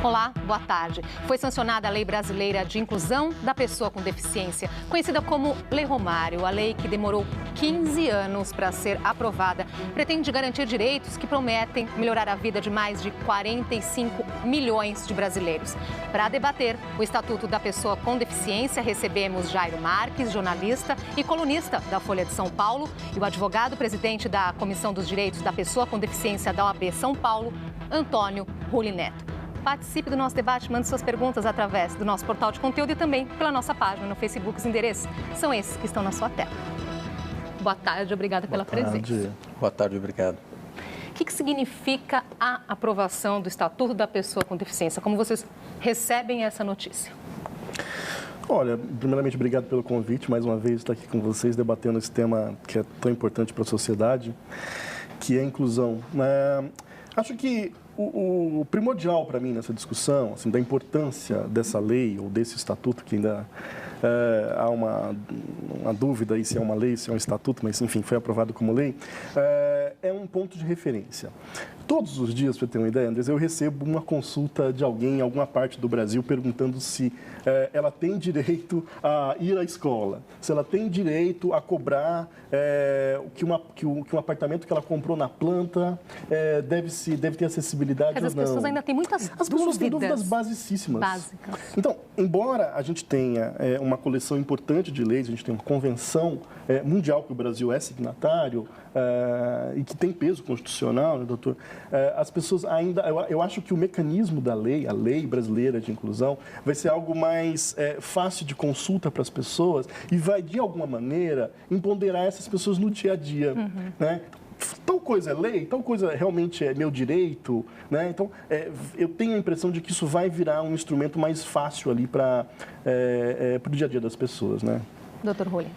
Olá, boa tarde. Foi sancionada a Lei Brasileira de Inclusão da Pessoa com Deficiência, conhecida como Lei Romário. A lei, que demorou 15 anos para ser aprovada, pretende garantir direitos que prometem melhorar a vida de mais de 45 milhões de brasileiros. Para debater o Estatuto da Pessoa com Deficiência, recebemos Jairo Marques, jornalista e colunista da Folha de São Paulo, e o advogado-presidente da Comissão dos Direitos da Pessoa com Deficiência da OAB São Paulo, Antônio Rulli Neto. Participe do nosso debate, mande suas perguntas através do nosso portal de conteúdo e também pela nossa página no Facebook. Os endereços são esses que estão na sua tela. Boa tarde, obrigada pela presença. Boa tarde, obrigado. O que significa a aprovação do Estatuto da Pessoa com Deficiência? Como vocês recebem essa notícia? Olha, primeiramente, obrigado pelo convite. Mais uma vez, estar aqui com vocês, debatendo esse tema que é tão importante para a sociedade, que é a inclusão. Acho que o primordial para mim nessa discussão, assim, da importância dessa lei ou desse estatuto, que ainda há uma dúvida aí se é uma lei, se é um estatuto, mas enfim, foi aprovado como lei, é um ponto de referência. Todos os dias, para ter uma ideia, Andrés, eu recebo uma consulta de alguém em alguma parte do Brasil perguntando se ela tem direito a ir à escola, se ela tem direito a cobrar que um apartamento que ela comprou na planta deve ter acessibilidade ou não. As pessoas ainda têm muitas dúvidas. As pessoas têm dúvidas basicíssimas. Básicas. Então, embora a gente tenha uma coleção importante de leis, a gente tem uma convenção mundial que o Brasil é signatário e que tem peso constitucional, né, doutor? As pessoas ainda... Eu acho que o mecanismo da lei, a lei brasileira de inclusão, vai ser algo mais fácil de consulta para as pessoas e vai, de alguma maneira, empoderar essas pessoas no dia a dia, né? Tal coisa é lei, tal coisa realmente é meu direito, né? Então, eu tenho a impressão de que isso vai virar um instrumento mais fácil ali para o dia a dia das pessoas, né? Doutor Rulli.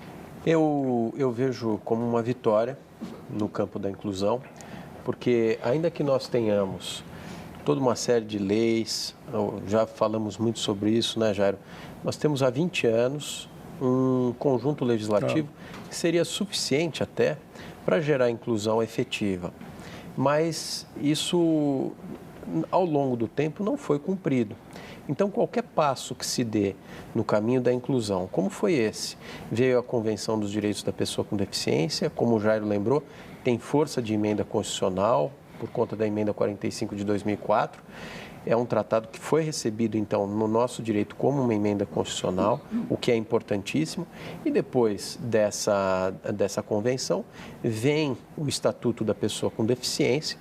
Eu vejo como uma vitória no campo da inclusão, porque ainda que nós tenhamos toda uma série de leis, já falamos muito sobre isso, né, Jairo? Nós temos há 20 anos um conjunto legislativo que seria suficiente até para gerar inclusão efetiva. Mas isso, ao longo do tempo, não foi cumprido. Então, qualquer passo que se dê no caminho da inclusão, como foi esse? Veio a Convenção dos Direitos da Pessoa com Deficiência, como o Jairo lembrou, tem força de emenda constitucional, por conta da emenda 45 de 2004. É um tratado que foi recebido, então, no nosso direito como uma emenda constitucional, o que é importantíssimo. E depois dessa convenção, vem o Estatuto da Pessoa com Deficiência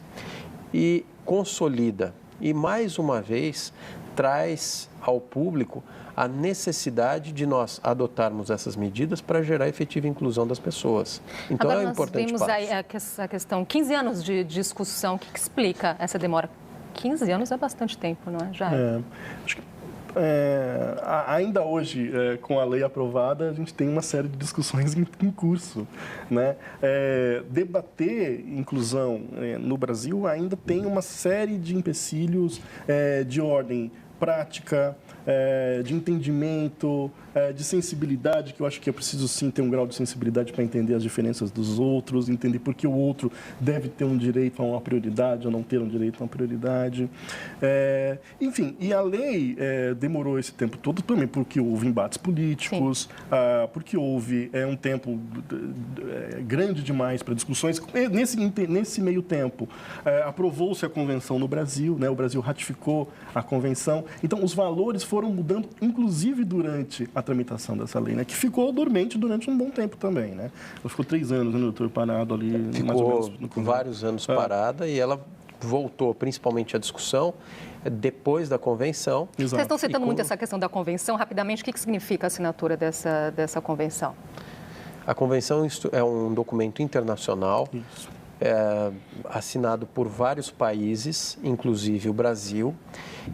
e consolida. E, mais uma vez, traz ao público a necessidade de nós adotarmos essas medidas para gerar efetiva inclusão das pessoas. Então, agora é um importante passo. Nós vimos aí a questão, 15 anos de discussão, o que explica essa demora? 15 anos é bastante tempo, não é, Jair? Acho que ainda hoje, com a lei aprovada, a gente tem uma série de discussões em curso, né? Debater inclusão no Brasil ainda tem uma série de empecilhos de ordem prática, de entendimento, de sensibilidade, que eu acho que é preciso sim ter um grau de sensibilidade para entender as diferenças dos outros, entender por que o outro deve ter um direito a uma prioridade ou não ter um direito a uma prioridade. Enfim, e a lei demorou esse tempo todo também porque houve embates políticos, porque houve um tempo grande demais para discussões. Nesse meio tempo, aprovou-se a convenção no Brasil, né? O Brasil ratificou a convenção. Então, os valores foram mudando, inclusive durante a tramitação dessa lei, né? Que ficou dormente durante um bom tempo também, né? Ela ficou 3 anos, né, doutor, parado ali. Ficou mais ou menos vários anos parada e ela voltou principalmente à discussão depois da convenção. Exato. Vocês estão citando muito essa questão da convenção. Rapidamente, o que significa a assinatura dessa convenção? A convenção é um documento internacional. Isso. Assinado por vários países, inclusive o Brasil,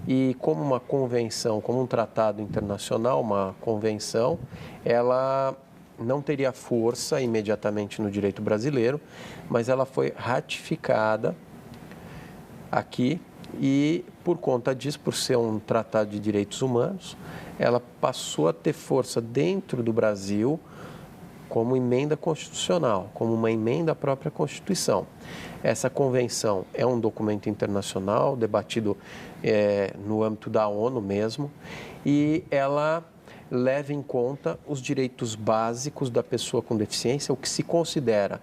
e como uma convenção, como um tratado internacional, uma convenção, ela não teria força imediatamente no direito brasileiro, mas ela foi ratificada aqui e, por conta disso, por ser um tratado de direitos humanos, ela passou a ter força dentro do Brasil como emenda constitucional, como uma emenda à própria Constituição. Essa convenção é um documento internacional debatido no âmbito da ONU mesmo, e ela leva em conta os direitos básicos da pessoa com deficiência, o que se considera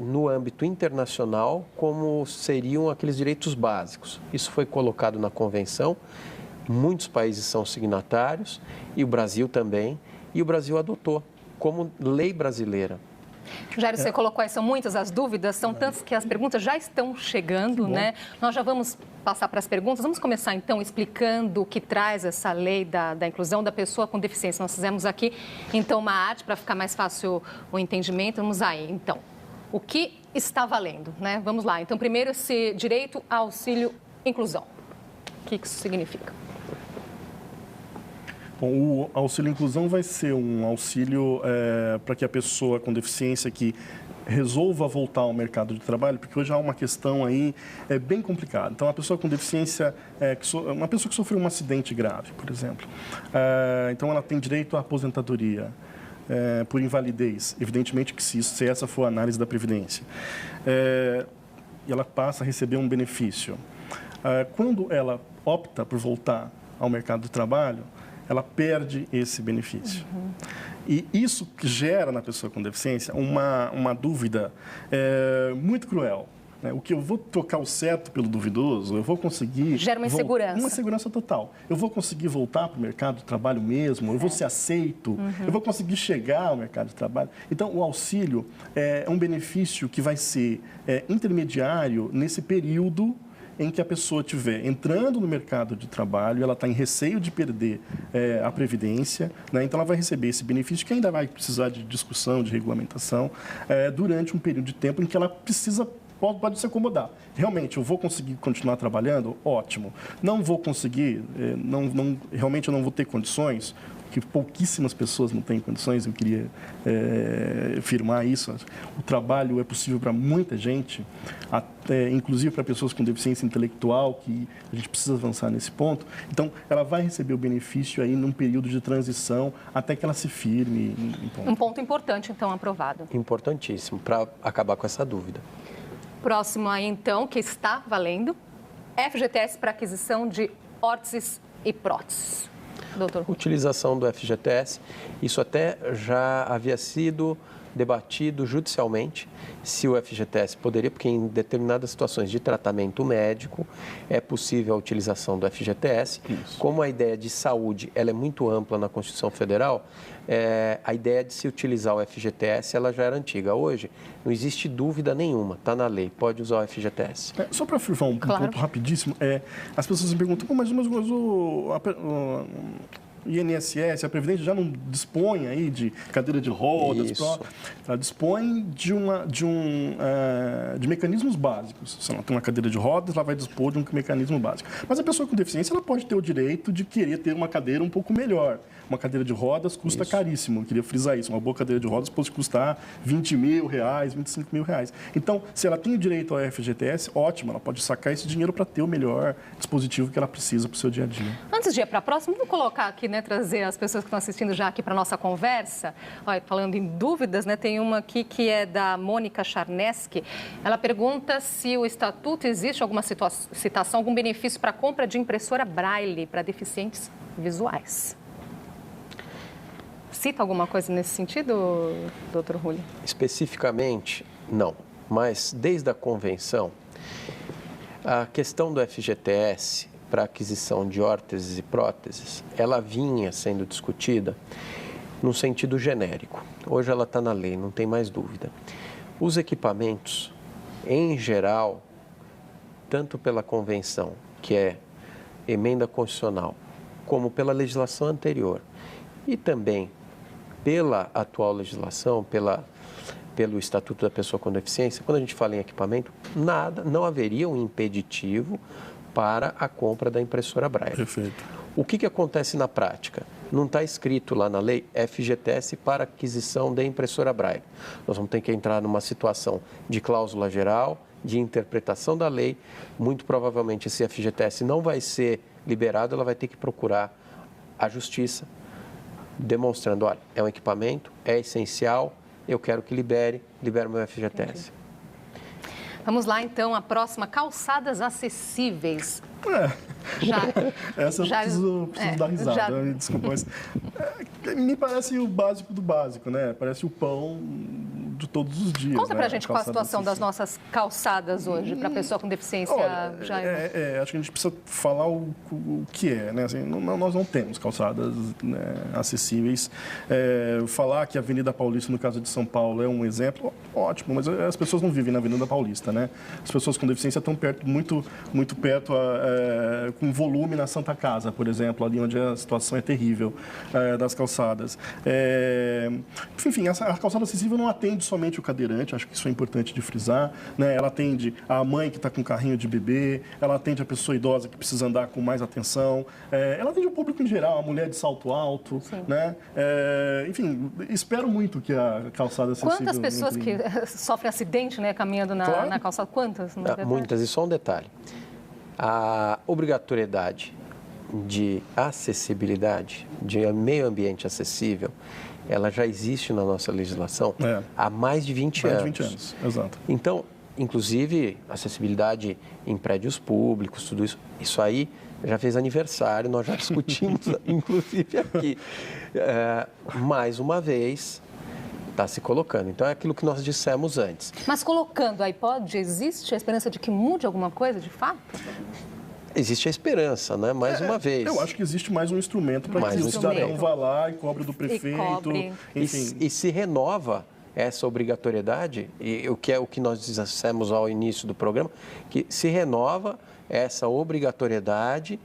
no âmbito internacional como seriam aqueles direitos básicos. Isso foi colocado na convenção, muitos países são signatários, e o Brasil também, e o Brasil adotou como lei brasileira. Jairo, você colocou aí, são muitas as dúvidas, são tantas que as perguntas já estão chegando, né? Nós já vamos passar para as perguntas. Vamos começar, então, explicando o que traz essa lei da inclusão da pessoa com deficiência. Nós fizemos aqui, então, uma arte para ficar mais fácil o entendimento. Vamos aí, então. O que está valendo, né? Vamos lá. Então, primeiro, esse direito ao auxílio inclusão. O que isso significa? Bom, o auxílio inclusão vai ser um auxílio para que a pessoa com deficiência que resolva voltar ao mercado de trabalho, porque hoje há uma questão aí bem complicada. Então, a pessoa com deficiência, uma pessoa que sofreu um acidente grave, por exemplo, então ela tem direito à aposentadoria por invalidez, evidentemente que se essa for a análise da Previdência, e ela passa a receber um benefício. Quando ela opta por voltar ao mercado de trabalho, ela perde esse benefício. E isso gera na pessoa com deficiência uma dúvida muito cruel. O que eu vou trocar o certo pelo duvidoso, eu vou conseguir... Gera uma insegurança. Uma insegurança total. Eu vou conseguir voltar para o mercado de trabalho mesmo, eu vou ser aceito, eu vou conseguir chegar ao mercado de trabalho. Então, o auxílio é um benefício que vai ser intermediário nesse período em que a pessoa estiver entrando no mercado de trabalho, ela está em receio de perder a Previdência, né? Então ela vai receber esse benefício que ainda vai precisar de discussão, de regulamentação, durante um período de tempo em que ela pode se acomodar. Realmente, eu vou conseguir continuar trabalhando? Ótimo. Não vou conseguir, realmente eu não vou ter condições, que pouquíssimas pessoas não têm condições, eu queria afirmar isso. O trabalho é possível para muita gente, inclusive para pessoas com deficiência intelectual, que a gente precisa avançar nesse ponto. Então, ela vai receber o benefício aí num período de transição até que ela se firme. Um ponto importante, então, aprovado. Importantíssimo, para acabar com essa dúvida. Próximo aí, então, que está valendo, FGTS para aquisição de órteses e próteses. Doutor. Utilização do FGTS, isso até já havia sido debatido judicialmente, se o FGTS poderia, porque em determinadas situações de tratamento médico é possível a utilização do FGTS. Isso. Como a ideia de saúde ela é muito ampla na Constituição Federal, a ideia de se utilizar o FGTS ela já era antiga. Hoje não existe dúvida nenhuma, está na lei, pode usar o FGTS. Só para afirmar um ponto rapidíssimo, as pessoas me perguntam, mas o INSS, a Previdência já não dispõe aí de cadeira de rodas, ela dispõe de mecanismos básicos. Se ela tem uma cadeira de rodas, ela vai dispor de um mecanismo básico. Mas a pessoa com deficiência, ela pode ter o direito de querer ter uma cadeira um pouco melhor. Uma cadeira de rodas custa caríssimo, eu queria frisar isso. Uma boa cadeira de rodas pode custar R$20 mil, R$25 mil. Então, se ela tem o direito ao FGTS, ótimo, ela pode sacar esse dinheiro para ter o melhor dispositivo que ela precisa para o seu dia a dia. Antes de ir para a próxima, vamos colocar aqui, né, trazer as pessoas que estão assistindo já aqui para a nossa conversa. Olha, falando em dúvidas, né, tem uma aqui que é da Mônica Charneski. Ela pergunta se o Estatuto existe alguma citação, algum benefício para a compra de impressora Braille para deficientes visuais. Cita alguma coisa nesse sentido, doutor Rulli? Especificamente, não. Mas, desde a convenção, a questão do FGTS para aquisição de órteses e próteses, ela vinha sendo discutida num sentido genérico. Hoje ela está na lei, não tem mais dúvida. Os equipamentos, em geral, tanto pela convenção, que é emenda constitucional, como pela legislação anterior, e também pela atual legislação, pelo Estatuto da Pessoa com Deficiência, quando a gente fala em equipamento, não haveria um impeditivo para a compra da impressora Braille. Perfeito. O que acontece na prática? Não está escrito lá na lei FGTS para aquisição da impressora Braille. Nós vamos ter que entrar numa situação de cláusula geral, de interpretação da lei. Muito provavelmente esse FGTS não vai ser liberado, ela vai ter que procurar a Justiça demonstrando, olha, é um equipamento, é essencial, eu quero que libere meu FGTS. Entendi. Vamos lá, então, a próxima, calçadas acessíveis. Essa eu preciso dar risada, desculpa, mas me parece o básico do básico, né? Parece o pão de todos os dias. Conta pra né? gente qual a situação das nossas calçadas hoje, para pessoa com deficiência. Olha, acho que a gente precisa falar o que é, né? Assim, nós não temos calçadas, né, acessíveis. Falar que a Avenida Paulista, no caso de São Paulo, é um exemplo, ótimo, mas as pessoas não vivem na Avenida Paulista, né? As pessoas com deficiência estão muito perto, com volume na Santa Casa, por exemplo, ali onde a situação é terrível das calçadas. Enfim, a calçada acessível não atende somente o cadeirante, acho que isso é importante de frisar, né? Ela atende a mãe que está com carrinho de bebê, ela atende a pessoa idosa que precisa andar com mais atenção, ela atende o público em geral, a mulher de salto alto, né? Enfim, espero muito que a calçada acessível... Quantas pessoas que sofrem acidente, né, caminhando na calçada? Quantas? Muitas, e só um detalhe. A obrigatoriedade de acessibilidade, de meio ambiente acessível, ela já existe na nossa legislação há mais de 20 anos. Mais de 20 anos, exato. Então, inclusive, acessibilidade em prédios públicos, tudo isso, isso aí já fez aniversário, nós já discutimos, inclusive aqui. Mais uma vez, está se colocando. Então, é aquilo que nós dissemos antes. Mas colocando aí, existe a esperança de que mude alguma coisa, de fato? Existe a esperança, né? Mais uma vez. Eu acho que existe mais um instrumento para que o cidadão vá lá e cobre do prefeito. Enfim. E se renova essa obrigatoriedade, e o que nós dissemos ao início do programa, que se renova essa obrigatoriedade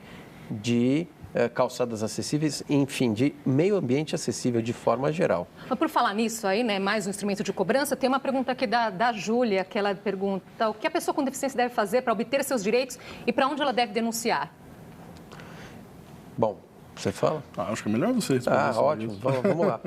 de calçadas acessíveis, enfim, de meio ambiente acessível de forma geral. Mas por falar nisso aí, né, mais um instrumento de cobrança, tem uma pergunta aqui da Júlia, que ela pergunta: o que a pessoa com deficiência deve fazer para obter seus direitos e para onde ela deve denunciar? Bom, você fala? Acho que é melhor você responder. Ótimo, vamos lá.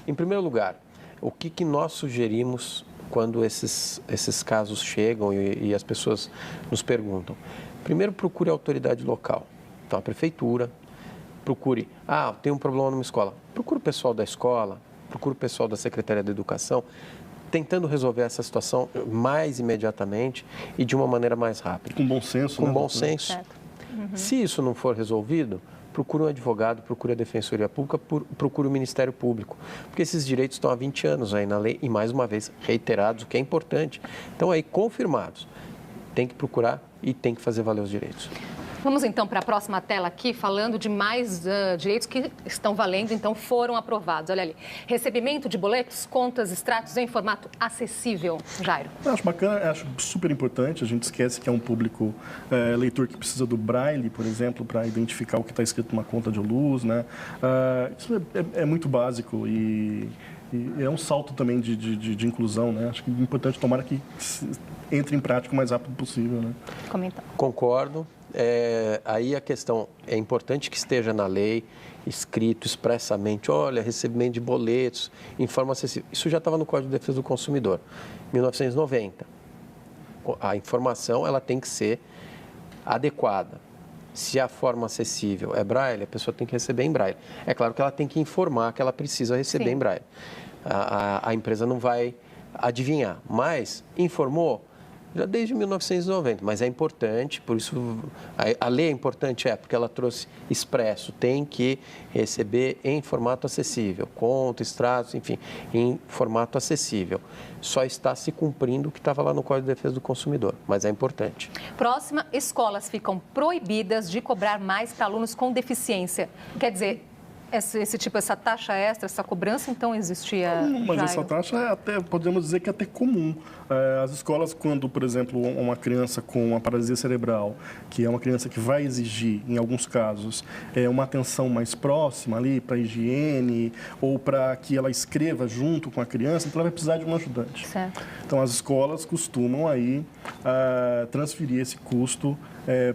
Em primeiro lugar, o que nós sugerimos quando esses casos chegam e as pessoas nos perguntam? Primeiro, procure a autoridade local. Então, a prefeitura, procure, tem um problema numa escola, procure o pessoal da escola, procure o pessoal da Secretaria da Educação, tentando resolver essa situação mais imediatamente e de uma maneira mais rápida. Com bom senso, Com bom senso. Se isso não for resolvido, procure um advogado, procure a Defensoria Pública, procure o Ministério Público, porque esses direitos estão há 20 anos aí na lei e, mais uma vez, reiterados, o que é importante. Então, aí, confirmados, tem que procurar e tem que fazer valer os direitos. Vamos então para a próxima tela aqui, falando de mais direitos que estão valendo, então foram aprovados. Olha ali, recebimento de boletos, contas, extratos em formato acessível. Jairo. Eu acho bacana, acho super importante. A gente esquece que é um público leitor que precisa do braille, por exemplo, para identificar o que está escrito numa conta de luz, né? Isso é muito básico e é um salto também de inclusão, né? Acho que é importante, tomara que entre em prática o mais rápido possível, né? Comentar. Concordo. Aí a questão é importante que esteja na lei, escrito expressamente, olha, recebimento de boletos em forma acessível. Isso já estava no Código de Defesa do Consumidor, 1990. A informação ela tem que ser adequada. Se a forma acessível é braille, a pessoa tem que receber em braille. É claro que ela tem que informar que ela precisa receber em braille. A empresa não vai adivinhar, mas informou já desde 1990, mas é importante, por isso a lei é importante, porque ela trouxe expresso, tem que receber em formato acessível, conta, extratos, enfim, em formato acessível. Só está se cumprindo o que estava lá no Código de Defesa do Consumidor, mas é importante. Próxima, escolas ficam proibidas de cobrar mais para alunos com deficiência. Quer dizer, essa taxa extra, essa cobrança, então existia. Mas essa taxa podemos dizer que é até comum. As escolas, quando, por exemplo, uma criança com uma paralisia cerebral, que é uma criança que vai exigir, em alguns casos, uma atenção mais próxima ali para a higiene ou para que ela escreva junto com a criança, então ela vai precisar de um ajudante. Certo. Então as escolas costumam aí transferir esse custo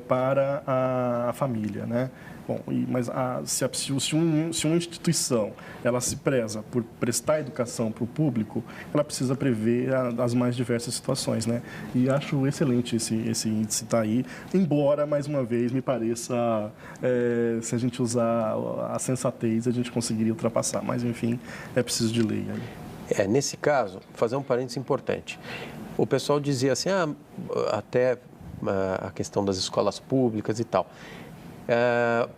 para a família, né? Bom, mas se uma instituição ela se preza por prestar educação para o público, ela precisa prever as mais diversas situações, né? E acho excelente esse índice tá aí, embora, mais uma vez, me pareça, se a gente usar a sensatez, a gente conseguiria ultrapassar. Mas, enfim, é preciso de lei aí. Nesse caso, fazer um parênteses importante. O pessoal dizia assim, até a questão das escolas públicas e tal.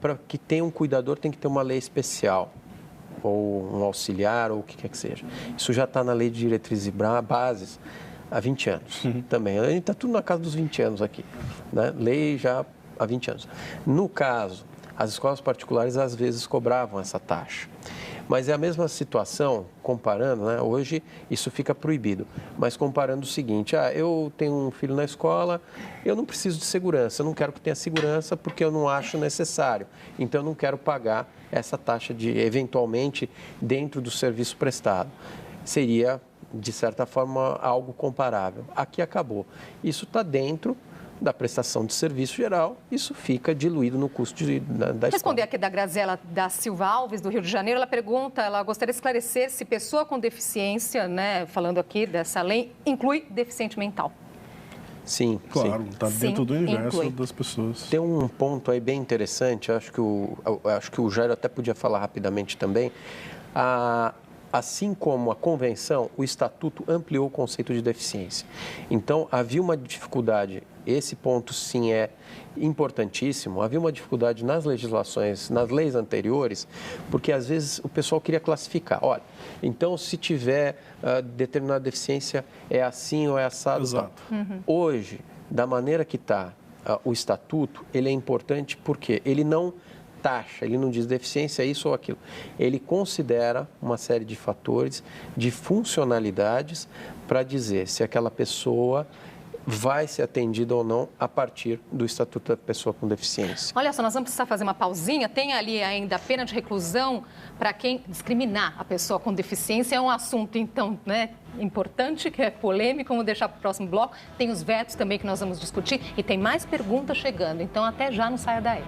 Para que tenha um cuidador tem que ter uma lei especial, ou um auxiliar, ou o que quer que seja. Isso já está na Lei de Diretrizes e Bases há 20 anos também. A gente está tudo na casa dos 20 anos aqui, né? Lei já há 20 anos. No caso, as escolas particulares às vezes cobravam essa taxa. Mas é a mesma situação, comparando, né? Hoje isso fica proibido, mas comparando o seguinte, eu tenho um filho na escola, eu não preciso de segurança, eu não quero que tenha segurança porque eu não acho necessário, então eu não quero pagar essa taxa eventualmente, dentro do serviço prestado. Seria, de certa forma, algo comparável. Aqui acabou. Isso está dentro da prestação de serviço geral, isso fica diluído no custo da escola. Responder aqui da Graziela da Silva Alves, do Rio de Janeiro, ela gostaria de esclarecer se pessoa com deficiência, né, falando aqui dessa lei, inclui deficiente mental. Sim, claro, está dentro do universo das pessoas. Tem um ponto aí bem interessante, acho que o Jairo até podia falar rapidamente também. Assim como a convenção, o Estatuto ampliou o conceito de deficiência. Então, havia uma dificuldade, esse ponto sim é importantíssimo, havia uma dificuldade nas legislações, nas leis anteriores, porque às vezes o pessoal queria classificar. Olha, então se tiver determinada deficiência é assim ou é assado. Exato. Hoje, da maneira que está o Estatuto, ele é importante porque ele não taxa, ele não diz deficiência, isso ou aquilo. Ele considera uma série de fatores, de funcionalidades, para dizer se aquela pessoa vai ser atendida ou não a partir do Estatuto da Pessoa com Deficiência. Olha só, nós vamos precisar fazer uma pausinha. Tem ali ainda a pena de reclusão para quem discriminar a pessoa com deficiência. É um assunto, então, né, importante, que é polêmico. Vamos deixar para o próximo bloco. Tem os vetos também que nós vamos discutir e tem mais perguntas chegando. Então, até já, não saia daí.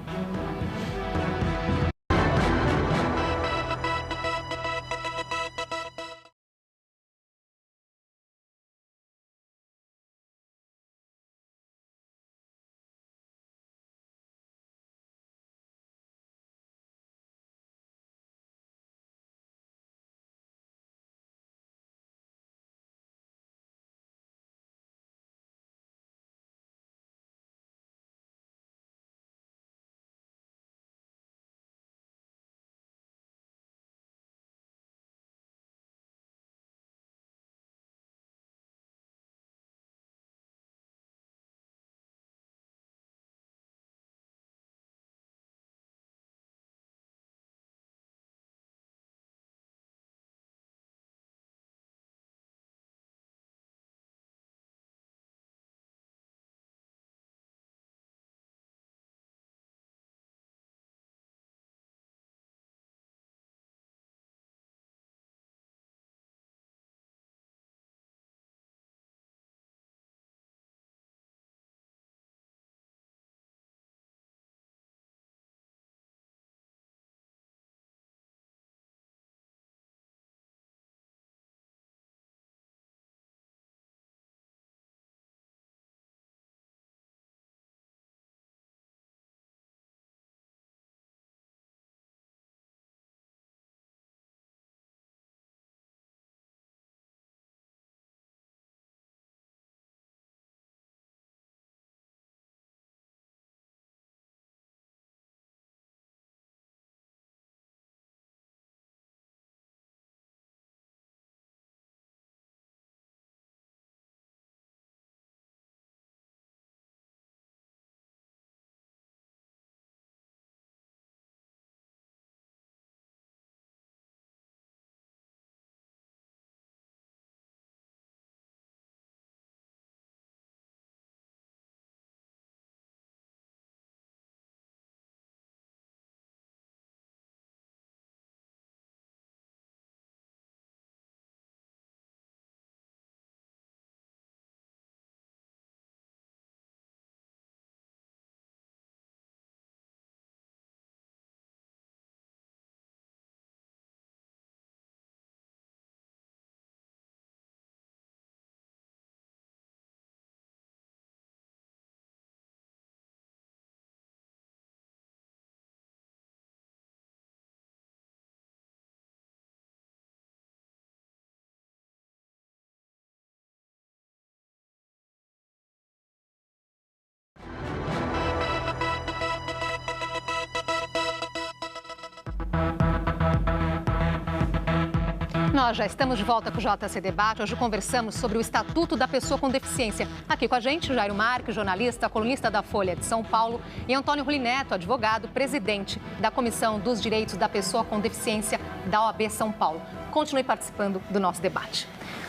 nós já estamos de volta com o JC Debate. Hoje conversamos sobre o Estatuto da Pessoa com Deficiência. Aqui com a gente, Jairo Marques, jornalista, colunista da Folha de São Paulo, e Antônio Ruli Neto, advogado, presidente da Comissão dos Direitos da Pessoa com Deficiência da OAB São Paulo. Continue participando do nosso debate.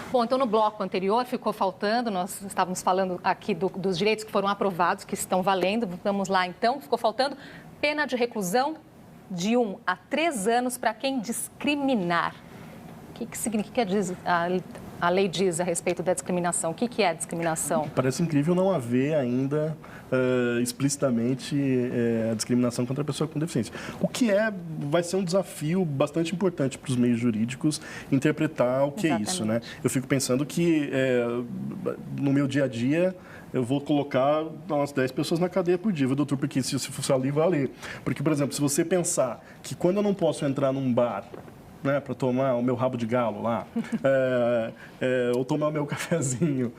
Bom, então no bloco anterior ficou faltando, nós estávamos falando aqui dos direitos que foram aprovados, que estão valendo. Vamos lá então, ficou faltando pena de reclusão de 1 a 3 anos para quem discriminar. O que significa a lei diz a respeito da discriminação? O que é discriminação? Parece incrível não haver ainda explicitamente a discriminação contra a pessoa com deficiência. O que vai ser um desafio bastante importante para os meios jurídicos interpretar o que é isso, né? Eu fico pensando que no meu dia a dia eu vou colocar umas 10 pessoas na cadeia por dia, doutor, porque se fosse ali, vai ler. Porque, por exemplo, se você pensar que quando eu não posso entrar num bar, né, para tomar o meu rabo de galo lá, ou tomar o meu cafezinho,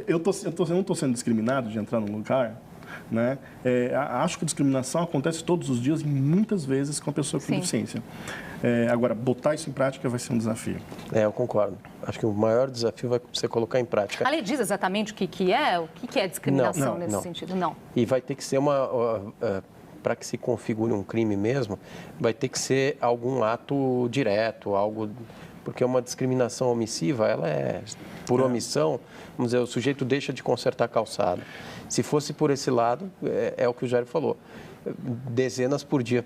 eu não estou sendo discriminado de entrar num lugar, né? Acho que a discriminação acontece todos os dias e muitas vezes com a pessoa com deficiência. Agora, botar isso em prática vai ser um desafio. Eu concordo. Acho que o maior desafio vai ser colocar em prática. A lei diz exatamente o que é discriminação nesse sentido? Não. E vai ter que ser para que se configure um crime mesmo, vai ter que ser algum ato direto, algo... Porque uma discriminação omissiva, ela é por omissão, vamos dizer, o sujeito deixa de consertar a calçada. Se fosse por esse lado, é o que o Jair falou. Dezenas por dia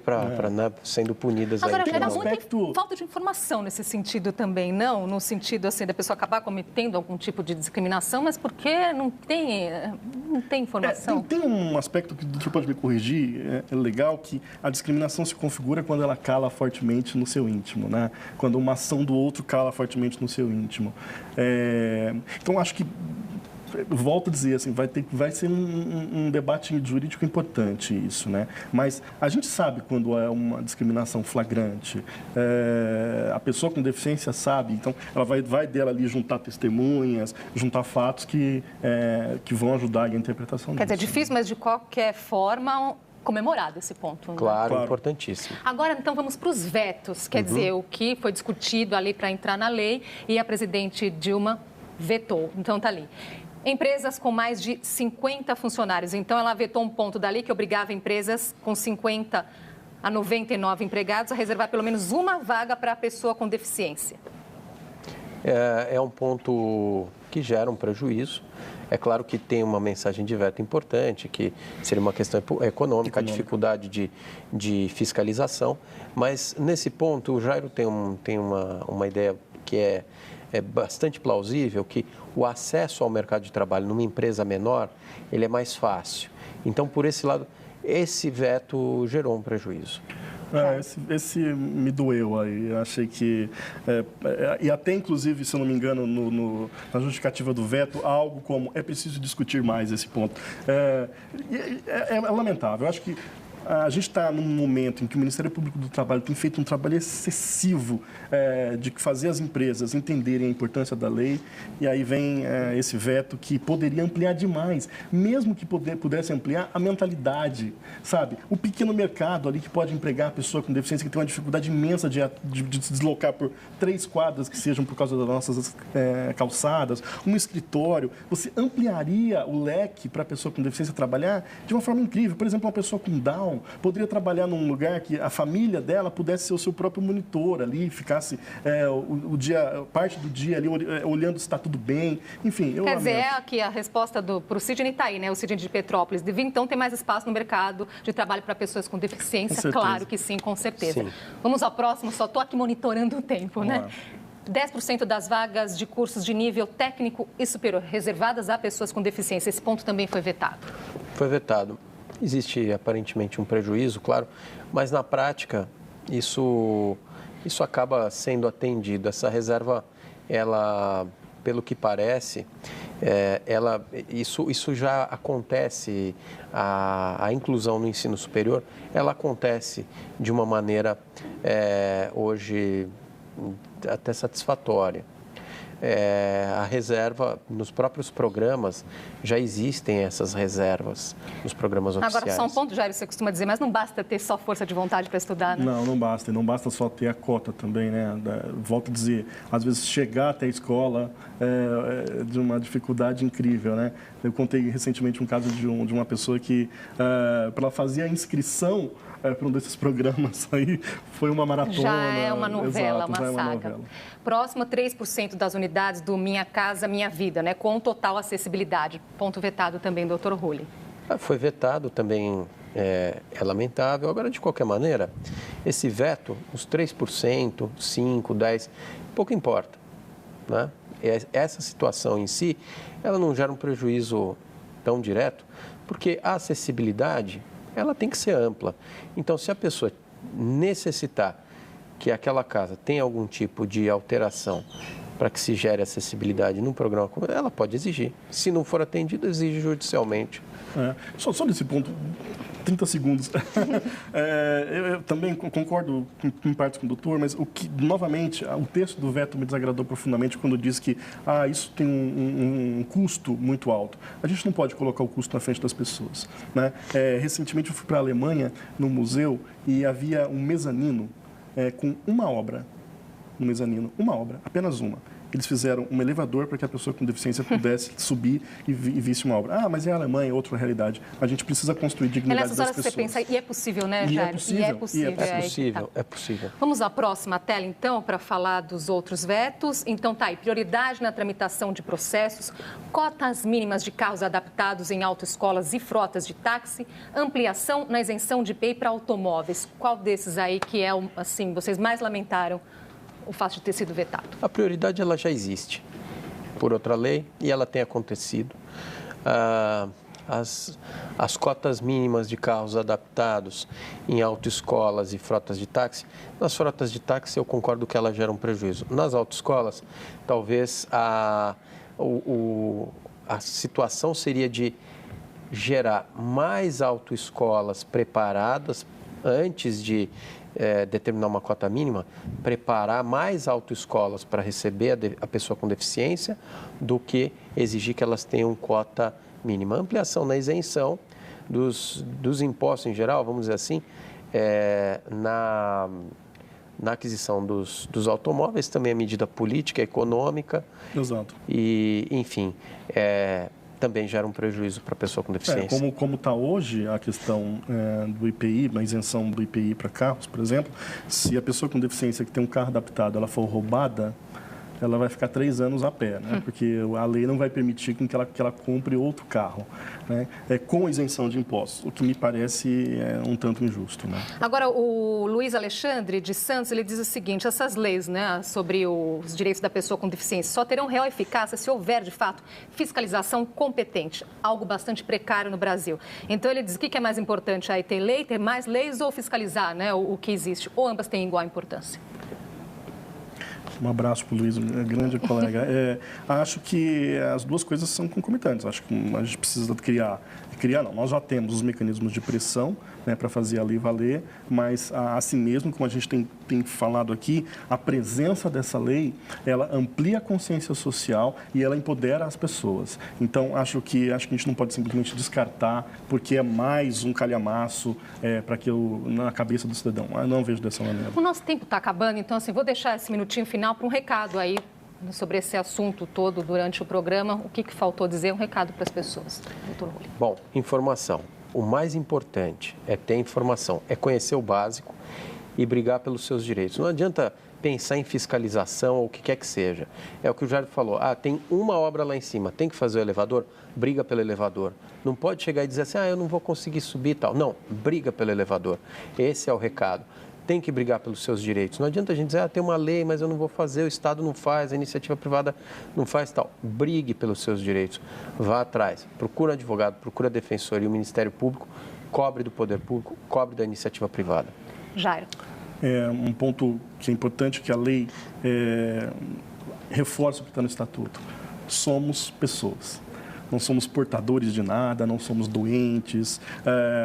sendo punidas. Agora, aí, gera muita falta de informação nesse sentido também, não? No sentido, assim, da pessoa acabar cometendo algum tipo de discriminação, mas porque não tem informação? Tem um aspecto que o doutor pode me corrigir, é legal, que a discriminação se configura quando ela cala fortemente no seu íntimo, né? Quando uma ação do outro cala fortemente no seu íntimo. Então, acho que volto a dizer, assim, vai ser um debate jurídico importante isso, né? Mas a gente sabe quando é uma discriminação flagrante. A pessoa com deficiência sabe, então ela vai dela ali juntar testemunhas, juntar fatos que vão ajudar a interpretação disso. Quer dizer, é difícil, mas de qualquer forma comemorado esse ponto. Né? Claro, importantíssimo. Agora, então, vamos para os vetos. Quer dizer, o que foi discutido ali para entrar na lei e a presidente Dilma vetou. Então, está ali. Empresas com mais de 50 funcionários. Então, ela vetou um ponto dali que obrigava empresas com 50 a 99 empregados a reservar pelo menos uma vaga para a pessoa com deficiência. É um ponto que gera um prejuízo. É claro que tem uma mensagem de veto importante, que seria uma questão econômica, a dificuldade de fiscalização. Mas, nesse ponto, o Jairo tem uma ideia que é bastante plausível, que o acesso ao mercado de trabalho numa empresa menor, ele é mais fácil. Então, por esse lado, esse veto gerou um prejuízo. Esse me doeu aí. Eu achei que... e até, inclusive, se eu não me engano, na justificativa do veto, algo como é preciso discutir mais esse ponto. É lamentável. Eu acho que a gente está num momento em que o Ministério Público do Trabalho tem feito um trabalho excessivo de fazer as empresas entenderem a importância da lei, e aí vem esse veto que poderia ampliar demais, mesmo que pudesse ampliar a mentalidade, sabe? O pequeno mercado ali que pode empregar a pessoa com deficiência, que tem uma dificuldade imensa de se deslocar por 3 quadras que sejam por causa das nossas calçadas, um escritório, você ampliaria o leque para a pessoa com deficiência trabalhar de uma forma incrível. Por exemplo, uma pessoa com Down poderia trabalhar num lugar que a família dela pudesse ser o seu próprio monitor ali, ficasse parte do dia ali olhando se está tudo bem. Enfim, eu Quer dizer, aqui a resposta para o Sidney está aí, né? O Sidney de Petrópolis. Devia então ter mais espaço no mercado de trabalho para pessoas com deficiência? Claro que sim, com certeza. Sim. Vamos ao próximo, só estou aqui monitorando o tempo, né? 10% das vagas de cursos de nível técnico e superior reservadas a pessoas com deficiência. Esse ponto também foi vetado. Foi vetado. Existe aparentemente um prejuízo, claro, mas na prática isso acaba sendo atendido. Essa reserva, pelo que parece, isso já acontece, a inclusão no ensino superior, ela acontece de uma maneira hoje até satisfatória. a reserva, nos próprios programas, já existem essas reservas nos programas oficiais. Agora, só um ponto, Jair, você costuma dizer, mas não basta ter só força de vontade para estudar, né? Não basta. E não basta só ter a cota também, né? Volto a dizer, às vezes chegar até a escola é de uma dificuldade incrível, né? Eu contei recentemente um caso de uma pessoa que, para ela fazer a inscrição para um desses programas aí, foi uma maratona. Já é uma novela, exato, uma saga. Próximo, 3% das unidades do Minha Casa Minha Vida, né? Com total acessibilidade. Ponto vetado também, doutor Rulli. Foi vetado também, é lamentável. Agora, de qualquer maneira, esse veto, os 3%, 5%, 10%, pouco importa, né? Essa situação em si, ela não gera um prejuízo tão direto, porque a acessibilidade, ela tem que ser ampla. Então, se a pessoa necessitar que aquela casa tenha algum tipo de alteração para que se gere acessibilidade num programa como ela pode exigir. Se não for atendido, exige judicialmente. Só nesse ponto, 30 segundos. Eu também concordo em parte com o doutor, mas novamente, o texto do veto me desagradou profundamente quando diz que isso tem um custo muito alto. A gente não pode colocar o custo na frente das pessoas, né? Recentemente eu fui para a Alemanha, num museu, e havia um mezanino com uma obra. No mezanino, uma obra, apenas uma. Eles fizeram um elevador para que a pessoa com deficiência pudesse subir e visse uma obra. Mas é a Alemanha, é outra realidade. A gente precisa construir dignidade das pessoas. Você pensa, e é possível, né, Jair? É possível. Vamos à próxima tela, então, para falar dos outros vetos. Então, tá aí, prioridade na tramitação de processos, cotas mínimas de carros adaptados em autoescolas e frotas de táxi, ampliação na isenção de IPI para automóveis. Qual desses aí que é, assim, vocês mais lamentaram o fato de ter sido vetado? A prioridade, ela já existe por outra lei e ela tem acontecido. As cotas mínimas de carros adaptados em autoescolas e frotas de táxi, nas frotas de táxi eu concordo que elas geram prejuízo. Nas autoescolas, talvez a situação seria de gerar mais autoescolas preparadas antes de determinar uma cota mínima, preparar mais autoescolas para receber a pessoa com deficiência do que exigir que elas tenham cota mínima. Ampliação na isenção dos impostos em geral, vamos dizer assim, na aquisição dos automóveis, também a medida política, econômica. Exato. E, enfim, também gera um prejuízo para a pessoa com deficiência. Como está hoje a questão do IPI, a isenção do IPI para carros, por exemplo, se a pessoa com deficiência que tem um carro adaptado, ela for roubada, ela vai ficar 3 anos a pé, né? Porque a lei não vai permitir que ela compre outro carro, né? Com isenção de impostos, o que me parece um tanto injusto, né? Agora, o Luiz Alexandre de Santos, ele diz o seguinte, essas leis, né, sobre os direitos da pessoa com deficiência só terão real eficácia se houver, de fato, fiscalização competente, algo bastante precário no Brasil. Então, ele diz, o que é mais importante aí, ter lei, ter mais leis ou fiscalizar, né, o que existe? Ou ambas têm igual importância? Um abraço para o Luiz, grande colega. Acho que as duas coisas são concomitantes. Acho que a gente precisa criar não, nós já temos os mecanismos de pressão, né, para fazer a lei valer, mas assim mesmo, como a gente tem falado aqui, a presença dessa lei, ela amplia a consciência social e ela empodera as pessoas. Então, acho que a gente não pode simplesmente descartar, porque é mais um calhamaço na cabeça do cidadão. Eu não vejo dessa maneira. O nosso tempo está acabando, então, assim, vou deixar esse minutinho final para um recado aí sobre esse assunto todo durante o programa. O que faltou dizer? Um recado para as pessoas, doutor Rulli. Bom, informação. O mais importante é ter informação, é conhecer o básico e brigar pelos seus direitos. Não adianta pensar em fiscalização ou o que quer que seja. É o que o Jair falou. Tem uma obra lá em cima, tem que fazer o elevador? Briga pelo elevador. Não pode chegar e dizer assim, eu não vou conseguir subir e tal. Não, briga pelo elevador. Esse é o recado. Tem que brigar pelos seus direitos. Não adianta a gente dizer, tem uma lei, mas eu não vou fazer, o Estado não faz, a iniciativa privada não faz tal. Brigue pelos seus direitos. Vá atrás. Procura advogado, procura defensoria, o Ministério Público, cobre do poder público, cobre da iniciativa privada. Jair. Um ponto que é importante que a lei reforça o que está no Estatuto. Somos pessoas. não somos portadores de nada, não somos doentes,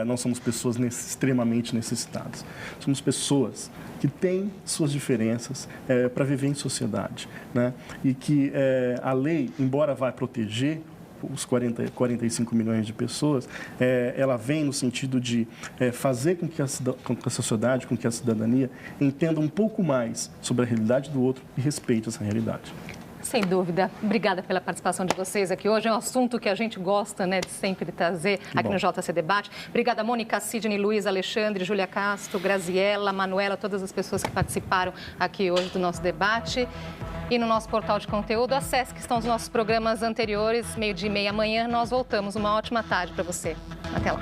não somos pessoas extremamente necessitadas. Somos pessoas que têm suas diferenças para viver em sociedade, né? E que a lei, embora vá proteger os 45 milhões de pessoas, ela vem no sentido de fazer com que a sociedade, com que a cidadania entenda um pouco mais sobre a realidade do outro e respeite essa realidade. Sem dúvida. Obrigada pela participação de vocês aqui hoje. É um assunto que a gente gosta, né, de sempre trazer aqui no JC Debate. Obrigada, Mônica, Sidney, Luiz, Alexandre, Júlia Castro, Graziella, Manuela, todas as pessoas que participaram aqui hoje do nosso debate. E no nosso portal de conteúdo, acesse que estão os nossos programas anteriores, 12h30 amanhã. Nós voltamos. Uma ótima tarde para você. Até lá.